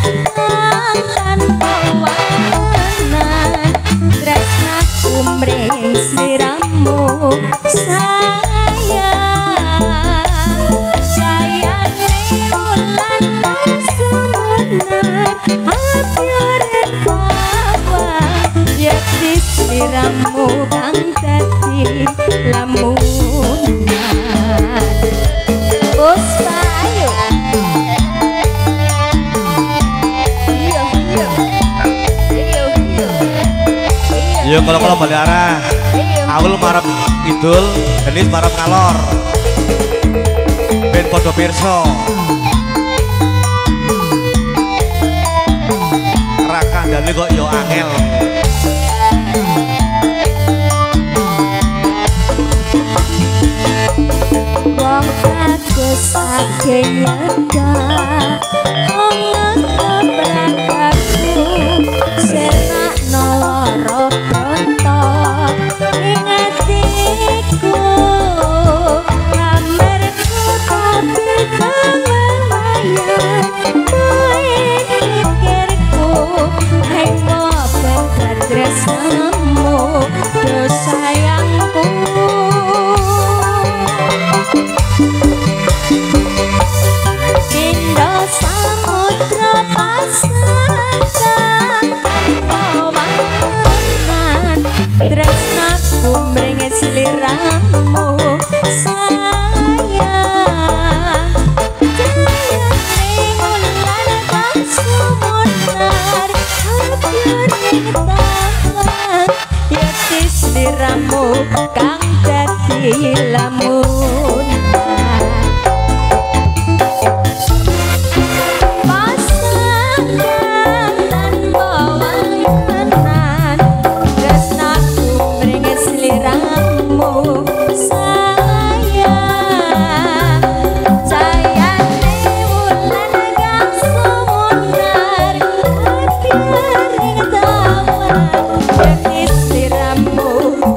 tanpa warna tresna kumring sliramu sayang wulan sumunar hati urip bawah yati sliramu kang dadi lamunan Puspa ayo iya kalau balik arah awal marap idul genis marap ngalor ben podo pirso raka dali kok yo angel wong bagus saking nyedak wong keberangkatku senak noloro brontok ing atiku kamarku tapi kemelayang kowe pikirku ing mobil tresnamu do sayangku Indo samudra pasang pawangan tresna kumring sliramu sayang jayane wulan kang sumunar hati ring tahan yati sliramu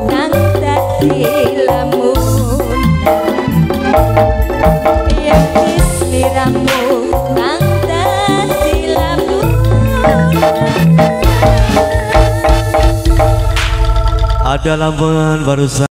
kang dadi lamunan ada lamun barusan